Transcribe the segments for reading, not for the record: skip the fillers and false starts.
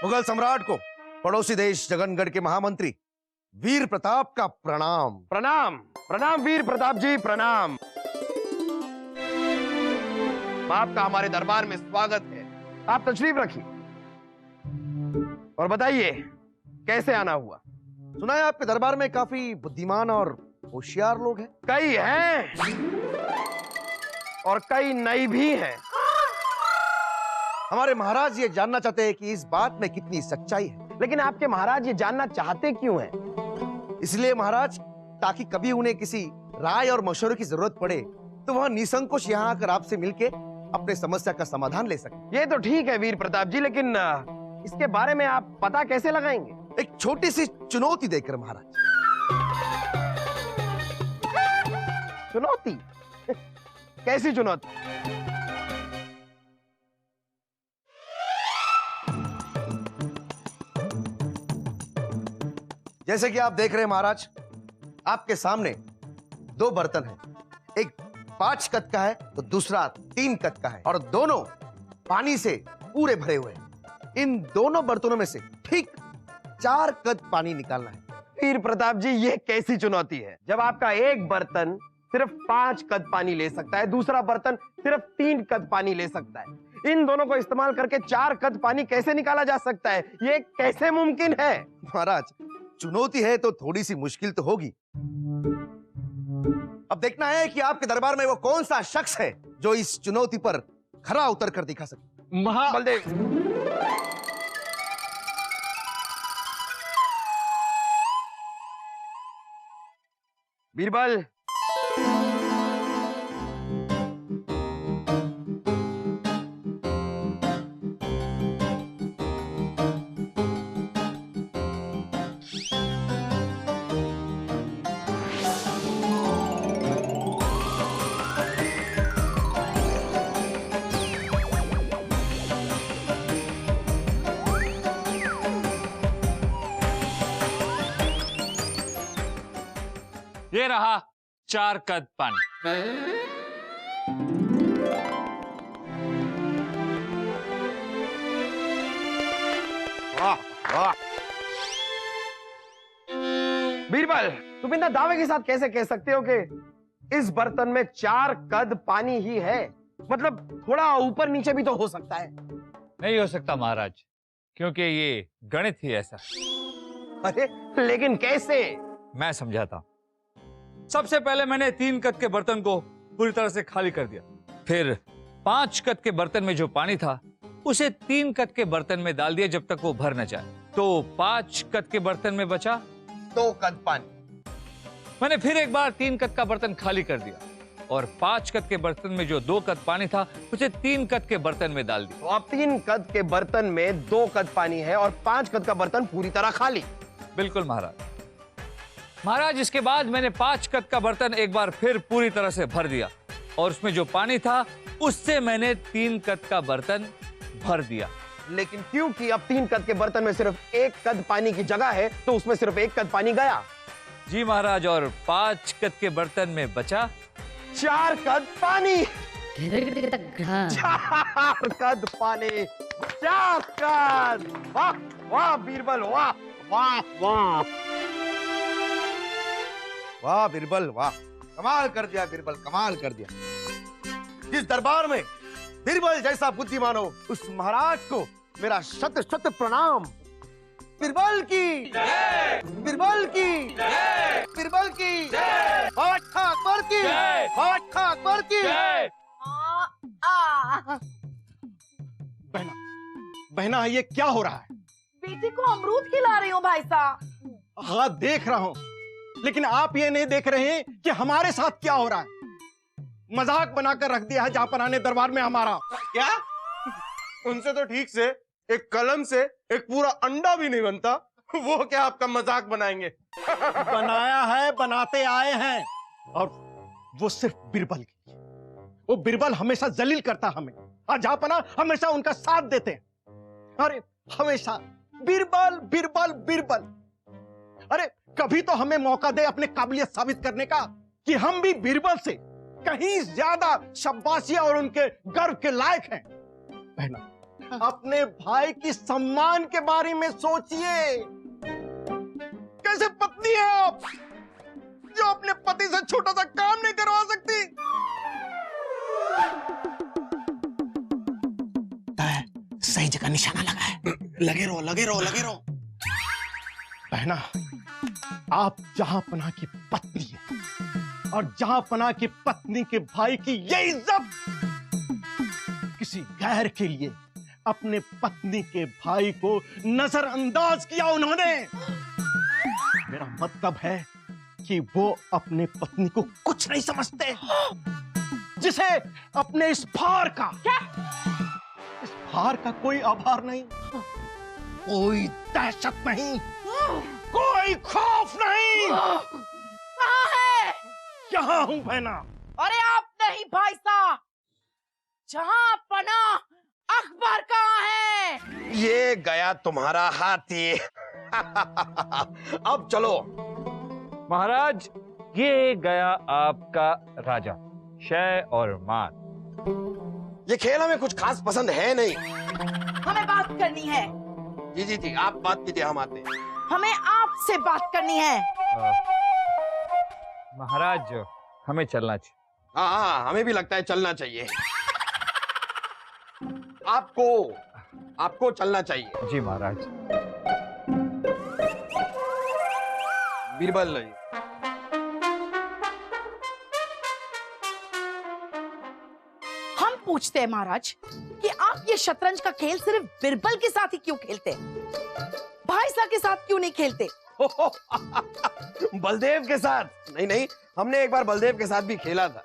मुगल सम्राट को पड़ोसी देश जगनगढ़ के महामंत्री वीर प्रताप का प्रणाम। प्रणाम प्रणाम वीर प्रताप जी, प्रणाम। आपका हमारे दरबार में स्वागत है। आप तशरीफ रखिए और बताइए कैसे आना हुआ। सुना है आपके दरबार में काफी बुद्धिमान और होशियार लोग हैं। कई हैं और कई नई भी हैं। हमारे महाराज ये जानना चाहते हैं कि इस बात में कितनी सच्चाई है। लेकिन आपके महाराज ये जानना चाहते क्यों हैं? इसलिए महाराज, ताकि कभी उन्हें किसी राय और मशवरे की जरूरत पड़े तो वह निसंकोच यहाँ आकर आपसे मिलके अपने समस्या का समाधान ले सके। ये तो ठीक है वीर प्रताप जी, लेकिन इसके बारे में आप पता कैसे लगाएंगे? एक छोटी सी चुनौती देकर महाराज। चुनौती? कैसी चुनौती? जैसे कि आप देख रहे हैं महाराज, आपके सामने दो बर्तन हैं। एक 5 कद का है तो दूसरा 3 कद का है और दोनों पानी से पूरे भरे हुए हैं। इन दोनों बर्तनों में से ठीक 4 कद पानी निकालना है। वीर प्रताप जी, ये कैसी चुनौती है जब आपका एक बर्तन सिर्फ 5 कद पानी ले सकता है, दूसरा बर्तन सिर्फ 3 कद पानी ले सकता है। इन दोनों को इस्तेमाल करके 4 कद पानी कैसे निकाला जा सकता है? ये कैसे मुमकिन है? महाराज, चुनौती है तो थोड़ी सी मुश्किल तो होगी। अब देखना है कि आपके दरबार में वो कौन सा शख्स है जो इस चुनौती पर खरा उतर कर दिखा सके। बलदेव, बीरबल, ये रहा 4 कद पानी। वाह वाह। बीरबल, तुम इतना दावे के साथ कैसे कह सकते हो कि इस बर्तन में 4 कद पानी ही है? मतलब थोड़ा ऊपर नीचे भी तो हो सकता है। नहीं हो सकता महाराज, क्योंकि ये गणित ही ऐसा। अरे लेकिन कैसे? मैं समझाता हूं। सबसे पहले मैंने 3 कद के बर्तन को पूरी तरह से खाली कर दिया। फिर 5 कद के बर्तन में जो पानी था उसे 3 कद के बर्तन में डाल दिया जब तक वो भर न जाए। तो 5 कद के बर्तन में बचा 2 कद पानी। मैंने फिर एक बार 3 कद का बर्तन खाली कर दिया और 5 कद के बर्तन में जो 2 कद पानी था उसे 3 कद के बर्तन में डाल दिया। तो अब 3 कद के बर्तन में 2 कद पानी है और 5 कद का बर्तन पूरी तरह खाली। बिल्कुल महाराज, इसके बाद मैंने 5 कद का बर्तन एक बार फिर पूरी तरह से भर दिया और उसमें जो पानी था उससे मैंने 3 कद का बर्तन भर दिया। लेकिन क्योंकि अब 3 कद के बर्तन में सिर्फ 1 कद पानी की जगह है तो उसमें सिर्फ 1 कद पानी गया। जी महाराज, और 5 कद के बर्तन में बचा 4 कद पानी। 4 कद पानी, 4 कद। वाह वाह बीरबल, वाह वाह वाह। वाह बीरबल, वाह, कमाल कर दिया बीरबल, कमाल कर दिया। जिस दरबार में बीरबल जैसा बुद्धिमान हो उस महाराज को मेरा शत शत प्रणाम। बीरबल की जय, बीरबल की जय, बीरबल की जय, बादशाह अकबर की जय, बादशाह अकबर की जय। बहना, बहना, ये क्या हो रहा है? बेटी को अमरूद खिला रही हूँ भाई साहब। हाँ, देख रहा हूँ, लेकिन आप ये नहीं देख रहे हैं कि हमारे साथ क्या हो रहा है। मजाक बनाकर रख दिया है जापराने दरबार में हमारा। क्या? उनसे तो ठीक से एक कलम से एक पूरा अंडा भी नहीं बनता, वो क्या आपका मजाक बनाएंगे? बनाया है, बनाते आए हैं, और वो सिर्फ बीरबल के लिए। वो बीरबल हमेशा जलील करता हमें, और जापना हमेशा उनका साथ देते हैं। अरे हमेशा बीरबल बीरबल बीरबल। अरे कभी तो हमें मौका दे अपने काबिलियत साबित करने का कि हम भी बीरबल से कहीं ज्यादा शाबाशी और उनके गर्व के लायक हैं। बहना, अपने भाई की सम्मान के बारे में सोचिए। कैसे पत्नी है आप जो अपने पति से छोटा सा काम नहीं करवा सकती? सही जगह निशाना लगा है। लगे रहो, लगे रहो, लगे रहो। बहना, आप जहां पना की पत्नी है और जहां पना की पत्नी के भाई की ये इज्जत किसी गैर के लिए अपने पत्नी के भाई को नजरअंदाज किया उन्होंने। मेरा मतलब है कि वो अपने पत्नी को कुछ नहीं समझते, जिसे अपने इस भार का इस भार का कोई आभार नहीं, कोई दहशत नहीं, कोई खौफ नहीं। कहाँ है? यहाँ हूं बहना। अरे आप नहीं भाई साहब, जहां पना अकबर कहाँ है? ये गया तुम्हारा हाथी। अब चलो। महाराज, ये गया आपका राजा, शय और मान। ये खेल हमें कुछ खास पसंद है नहीं। हमें बात करनी है। जी जी जी, आप बात कीजिए, हम आते हैं। हमें आपसे बात करनी है। महाराज, हमें चलना चाहिए। हाँ हाँ, हमें भी लगता है चलना चाहिए। आपको चलना चाहिए। जी महाराज। बीरबल, हम पूछते हैं महाराज कि आप ये शतरंज का खेल सिर्फ बिरबल के साथ ही क्यों खेलते हैं? भाई साहब के साथ क्यों नहीं खेलते? बलदेव के साथ? नहीं नहीं, हमने एक बार बलदेव के साथ भी खेला था।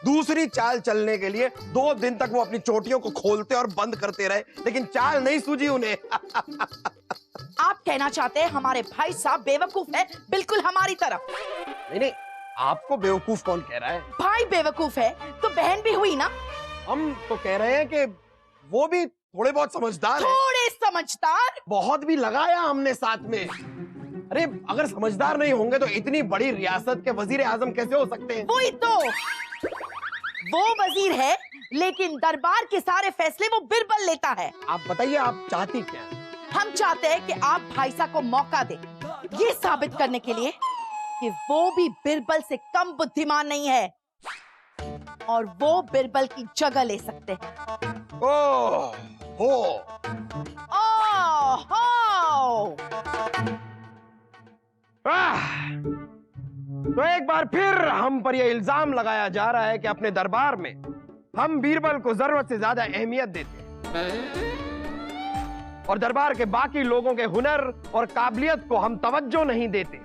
दूसरी चाल चलने के लिए 2 दिन तक वो अपनी चोटियों को खोलते और बंद करते रहे, लेकिन चाल नहीं सूझी उन्हें। आप कहना चाहते हैं हमारे भाई साहब बेवकूफ है, बिल्कुल हमारी तरफ? नहीं नहीं, आपको बेवकूफ कौन कह रहा है? भाई बेवकूफ है तो बहन भी हुई ना। हम तो कह रहे हैं कि वो भी थोड़े बहुत समझदार है। थोड़े समझदार? बहुत भी लगाया हमने साथ में। अरे अगर समझदार नहीं होंगे तो इतनी बड़ी रियासत के वजीर आजम कैसे हो सकते हैं? वही तो, वो वजीर है लेकिन दरबार के सारे फैसले वो बिरबल लेता है। आप बताइए, आप चाहती क्या हैं? हम चाहते हैं कि आप भाई साहब को मौका दें, ये साबित करने के लिए कि वो भी बिरबल से कम बुद्धिमान नहीं है और वो बिरबल की जगह ले सकते हैं। ओह हो। ओहो! तो एक बार फिर हम पर यह इल्जाम लगाया जा रहा है कि अपने दरबार में हम बीरबल को जरूरत से ज्यादा अहमियत देते हैं और दरबार के बाकी लोगों के हुनर और काबिलियत को हम तवज्जो नहीं देते।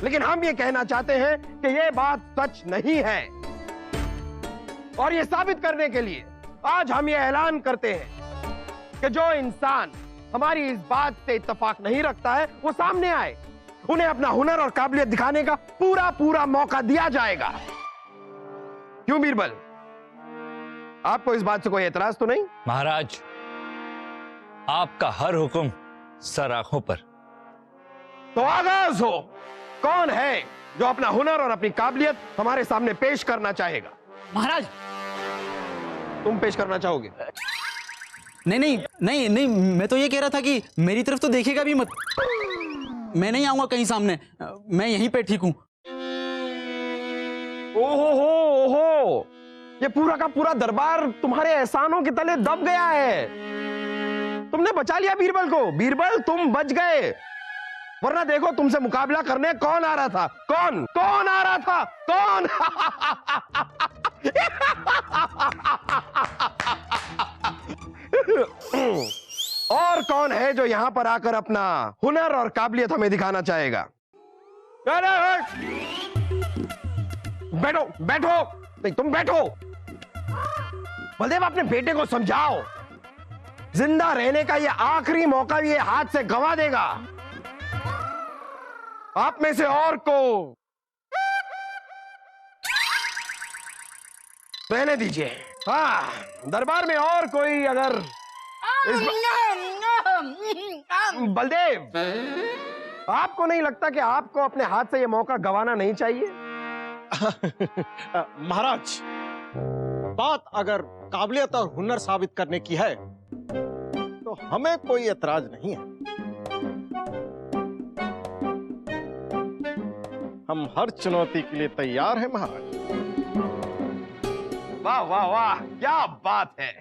लेकिन हम ये कहना चाहते हैं कि यह बात सच नहीं है और यह साबित करने के लिए आज हम ये ऐलान करते हैं कि जो इंसान हमारी इस बात से इत्तेफाक नहीं रखता है वो सामने आए, उन्हें अपना हुनर और काबिलियत दिखाने का पूरा पूरा मौका दिया जाएगा। क्यों बीरबल, आपको इस बात से कोई एतराज तो नहीं? महाराज, आपका हर हुक्म सर आंखों पर। तो आगाज हो। कौन है जो अपना हुनर और अपनी काबिलियत हमारे सामने पेश करना चाहेगा? महाराज, तुम पेश करना चाहोगे? नहीं नहीं नहीं नहीं, मैं तो ये कह रहा था कि मेरी तरफ तो देखेगा भी मत। मैं नहीं आऊंगा कहीं सामने, मैं यहीं पे ठीक हूं। ओहो, ये पूरा का पूरा दरबार तुम्हारे एहसानों के तले दब गया है। तुमने बचा लिया बीरबल को। बीरबल, तुम बच गए, वरना देखो तुमसे मुकाबला करने कौन आ रहा था। कौन आ रहा था? कौन? और कौन है जो यहां पर आकर अपना हुनर और काबिलियत हमें दिखाना चाहेगा? बैठो बैठो, नहीं तुम बैठो। बलदेव, अपने बेटे को समझाओ, जिंदा रहने का ये आखिरी मौका ये हाथ से गंवा देगा। आप में से और को रहने दीजिए। हाँ, दरबार में और कोई अगर बलदेव, आपको नहीं लगता कि आपको अपने हाथ से यह मौका गंवाना नहीं चाहिए? महाराज, बात अगर काबिलियत और हुनर साबित करने की है तो हमें कोई एतराज नहीं है। हम हर चुनौती के लिए तैयार हैं महाराज। वाह वाह वाह, क्या बात है।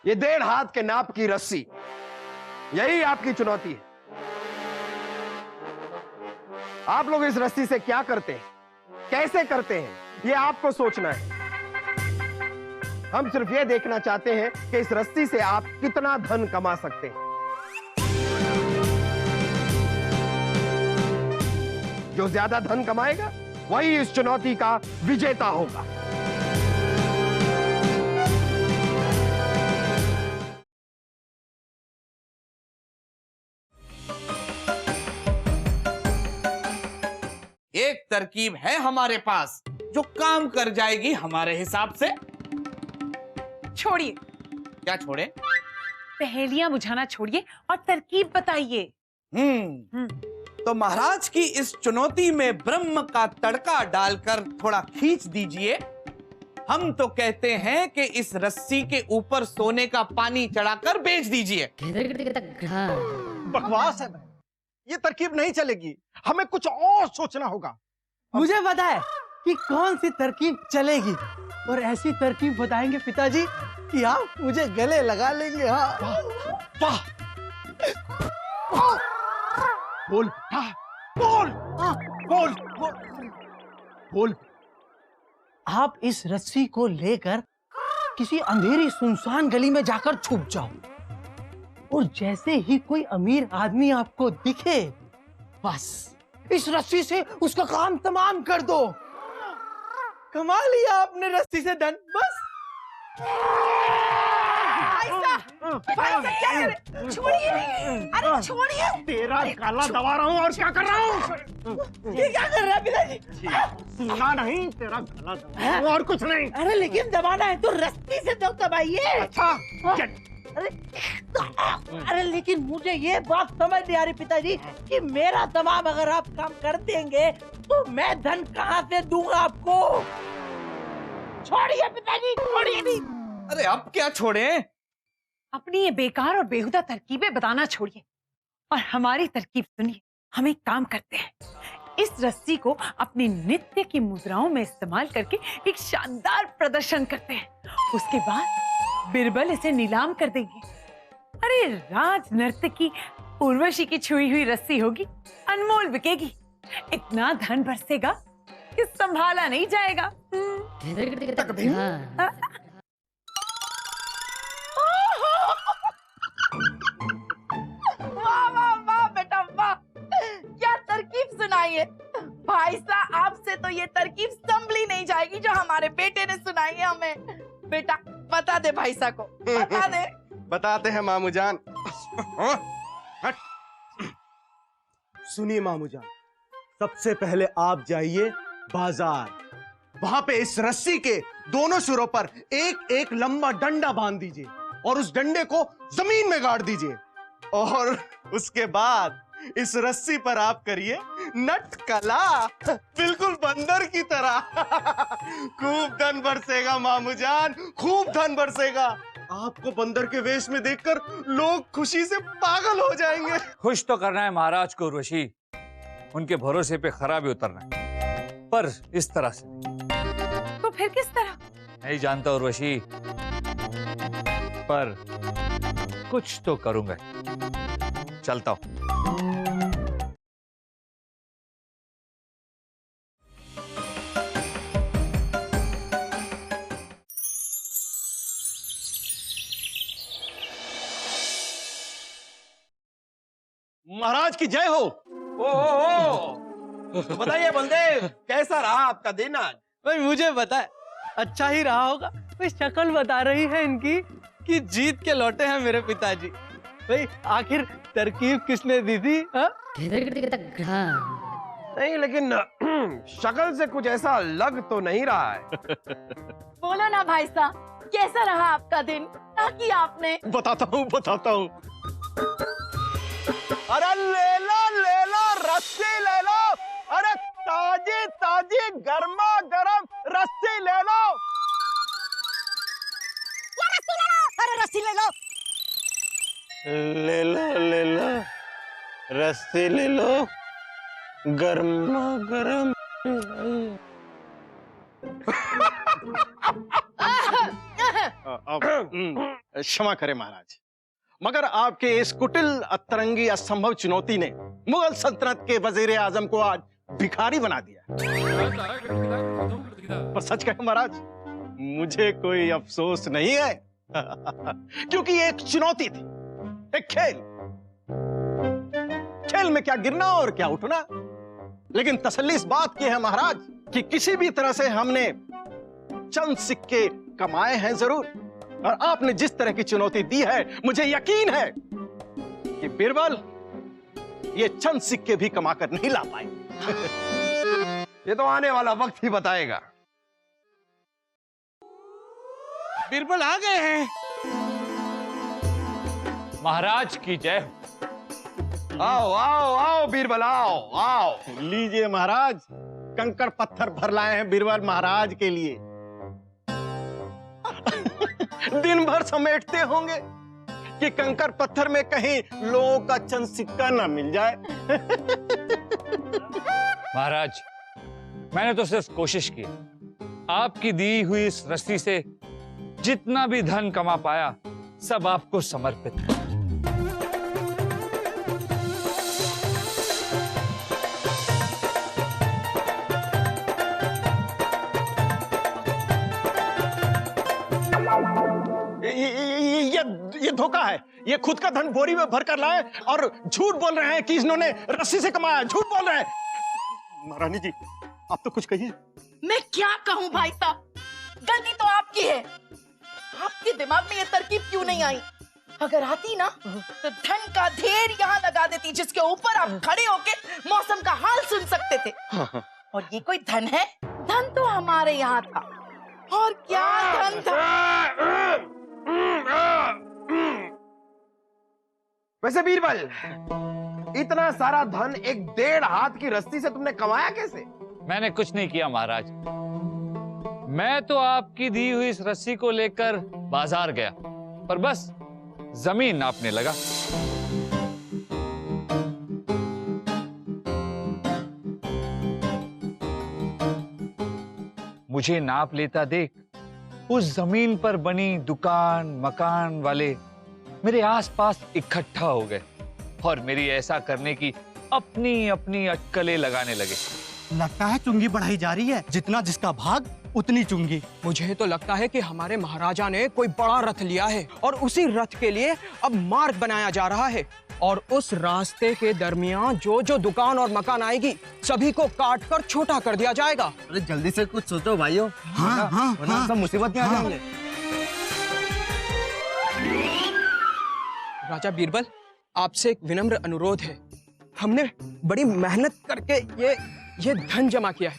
ये 1.5 हाथ के नाप की रस्सी, यही आपकी चुनौती है। आप लोग इस रस्सी से क्या करते हैं, कैसे करते हैं, ये आपको सोचना है। हम सिर्फ ये देखना चाहते हैं कि इस रस्सी से आप कितना धन कमा सकते हैं। जो ज्यादा धन कमाएगा वही इस चुनौती का विजेता होगा। एक तरकीब है हमारे पास जो काम कर जाएगी हमारे हिसाब से। छोड़िए, क्या छोड़े? पहेलियां बुझाना छोड़िए और तरकीब बताइए। तो महाराज की इस चुनौती में ब्रह्म का तड़का डालकर थोड़ा खींच दीजिए। हम तो कहते हैं कि इस रस्सी के ऊपर सोने का पानी चढ़ाकर बेच दीजिए। बकवास है भाई, ये तरकीब नहीं चलेगी, हमें कुछ और सोचना होगा। मुझे पता है कि कौन सी तरकीब चलेगी, और ऐसी तरकीब बताएंगे पिताजी कि आप मुझे गले लगा लेंगे। हाँ, वाह, बोल हाँ, बोल हाँ, बोल बोल बोल। आप इस रस्सी को लेकर किसी अंधेरी सुनसान गली में जाकर छुप जाओ, और जैसे ही कोई अमीर आदमी आपको दिखे, बस इस रस्सी से उसका काम तमाम कर दो। कमा लिया आपने रस्सी से धन, बस। भाई साहब क्या कर रहे? छोड़िए, अरे छोड़िए। तेरा गला दबा रहा हूँ और क्या कर रहा हूँ। ये क्या कर रहा है पिताजी? सुना नहीं, तेरा गला दबा रहा हूँ और कुछ नहीं। अरे लेकिन दबाना है तो रस्सी से तो दबाइए। अच्छा, अरे लेकिन मुझे ये बात समझ नहीं आ रही पिताजी कि मेरा तमाम अगर आप काम कर देंगे तो मैं धन कहाँ से दूंगा आपको। छोड़िए पिताजी, छोड़िए भी। अरे अब क्या छोड़े? अपनी ये बेकार और बेहुदा तरकीबें बताना छोड़िए और हमारी तरकीब सुनिए। हम एक काम करते हैं, इस रस्सी को अपनी नृत्य की मुद्राओं में इस्तेमाल करके एक शानदार प्रदर्शन करते हैं। उसके बाद बिरबल इसे नीलाम कर देंगे। अरे राज नर्तकी की उर्वशी की छुई हुई रस्सी होगी, अनमोल बिकेगी। इतना धन बरसेगा कि संभाला नहीं जाएगा। वाह वाह वाह बेटा वाह, क्या तरकीब सुनाई है भाई साहब। आपसे तो ये तरकीब संभली नहीं जाएगी जो हमारे बेटे ने सुनाई है हमें। बेटा बता दे भाई साहब को, बता दे। बताते हैं मामू जान। सुनिए मामू जान, सबसे पहले आप जाइए बाजार, वहां पे इस रस्सी के दोनों सिरों पर एक एक लंबा डंडा बांध दीजिए और उस डंडे को जमीन में गाड़ दीजिए, और उसके बाद इस रस्सी पर आप करिए नटकला, बिल्कुल बंदर की तरह। खूब धन बरसेगा मामू जान, खूब धन बरसेगा। आपको बंदर के वेश में देखकर लोग खुशी से पागल हो जाएंगे। खुश तो करना है महाराज को उर्वशी, उनके भरोसे पे खरा भी उतरना है, पर इस तरह से नहीं। तो फिर किस तरह? नहीं जानता उर्वशी, पर कुछ तो करूंगा। चलता हूं। महाराज की जय हो। ओ बताइए बलदेव, कैसा रहा आपका दिन आज? भाई मुझे पता है अच्छा ही रहा होगा, कोई शक्ल बता रही है इनकी कि जीत के लौटे हैं मेरे पिताजी। भाई आखिर तरकीब किसने दी थी? हाँ? नहीं, लेकिन शक्ल से कुछ ऐसा लग तो नहीं रहा है। बोलो ना भाई साहब, कैसा रहा आपका दिन? क्या किया आपने? बताता हूँ। अरे ले लो रस्सी ले लो। अरे ताजी गर्मा गर्म रस्सी ले लो। अरे रस्सी ले लो। ले लो रस्सी ले लो, गर्मा गर्म। क्षमा करें महाराज, मगर आपके इस कुटिल अतरंगी असंभव चुनौती ने मुगल सल्तनत के वजीर आजम को आज भिखारी बना दिया। पर सच कहें महाराज, मुझे कोई अफसोस नहीं है क्योंकि ये एक चुनौती थी, एक खेल में क्या गिरना और क्या उठना। लेकिन तसल्ली इस बात की है महाराज कि किसी भी तरह से हमने चंद सिक्के कमाए हैं जरूर, और आपने जिस तरह की चुनौती दी है मुझे यकीन है कि बीरबल ये चंद सिक्के भी कमाकर नहीं ला पाए। ये तो आने वाला वक्त ही बताएगा। बीरबल आ गए हैं। महाराज की जय। आओ आओ आओ बीरबल, आओ आओ। लीजिए महाराज, कंकड़ पत्थर भर लाए हैं बीरबल महाराज के लिए। दिन भर समेटते होंगे कि कंकड़ पत्थर में कहीं लोगों का चंद सिक्का ना मिल जाए। महाराज, मैंने तो सिर्फ कोशिश की। आपकी दी हुई इस रस्सी से जितना भी धन कमा पाया सब आपको समर्पित है। ये धोखा है। ये खुद का धन बोरी में भर कर लाए और झूठ बोल रहे हैं कि इन्होंने रस्सी से कमाया। झूठ बोल रहे हैं। महारानी जी, आप तो कुछ कहिए। मैं क्या कहूँ भाई साहब, गलती तो आपकी है। आपके दिमाग में ये तरकीब क्यों नहीं आई? अगर आती ना तो धन का ढेर यहाँ लगा देती, जिसके ऊपर आप खड़े होके मौसम का हाल सुन सकते थे। और ये कोई धन है? धन तो हमारे यहाँ था। और क्या धन था? वैसे बीरबल, इतना सारा धन एक 1.5 हाथ की रस्सी से तुमने कमाया कैसे? मैंने कुछ नहीं किया महाराज। मैं तो आपकी दी हुई इस रस्सी को लेकर बाजार गया, पर बस जमीन नापने लगा। मुझे नाप लेता देख उस जमीन पर बनी दुकान मकान वाले मेरे आसपास इकट्ठा हो गए और मेरी ऐसा करने की अपनी अपनी अटकलें लगाने लगे। लगता है चुंगी बढ़ाई जा रही है, जितना जिसका भाग उतनी चुंगी। मुझे तो लगता है कि हमारे महाराजा ने कोई बड़ा रथ लिया है और उसी रथ के लिए अब मार्ग बनाया जा रहा है, और उस रास्ते के दरमियान जो जो दुकान और मकान आएगी सभी को काट कर छोटा कर दिया जाएगा। अरे जल्दी से कुछ सोचो भाइयों। हाँ, सब मुसीबत में आ जाएंगे। राजा बीरबल, आपसे एक विनम्र अनुरोध है। हमने बड़ी मेहनत करके ये धन जमा किया है,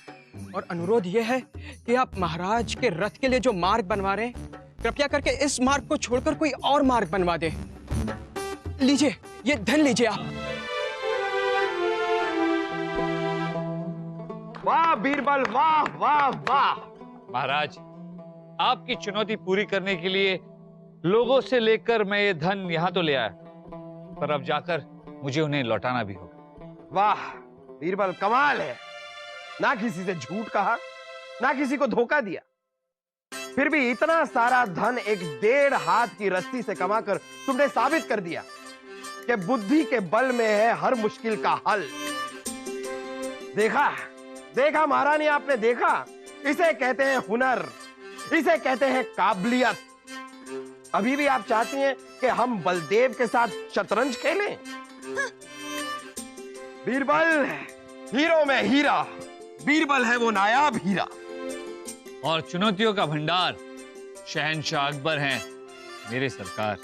और अनुरोध ये है कि आप महाराज के रथ के लिए जो मार्ग बनवा रहे हैं, कृपया करके इस मार्ग को छोड़कर कोई और मार्ग बनवा दें। लीजिए, ये धन लीजिए आप। वाह बीरबल, वाह वाह वाह। महाराज, आपकी चुनौती पूरी करने के लिए लोगों से लेकर मैं ये धन यहाँ तो ले आया, पर अब जाकर मुझे उन्हें लौटाना भी होगा। वाह बीरबल, कमाल है। ना किसी से झूठ कहा, ना किसी को धोखा दिया, फिर भी इतना सारा धन एक 1.5 हाथ की रस्सी से कमाकर तुमने साबित कर दिया कि बुद्धि के बल में है हर मुश्किल का हल। देखा देखा महारानी, आपने देखा। इसे कहते हैं हुनर, इसे कहते हैं काबिलियत। अभी भी आप चाहती हैं कि हम बलदेव के साथ शतरंज खेलें? बीरबल हीरो में हीरा, बीरबल है वो नायाब हीरा। और चुनौतियों का भंडार शहंशाह अकबर हैं मेरे सरकार।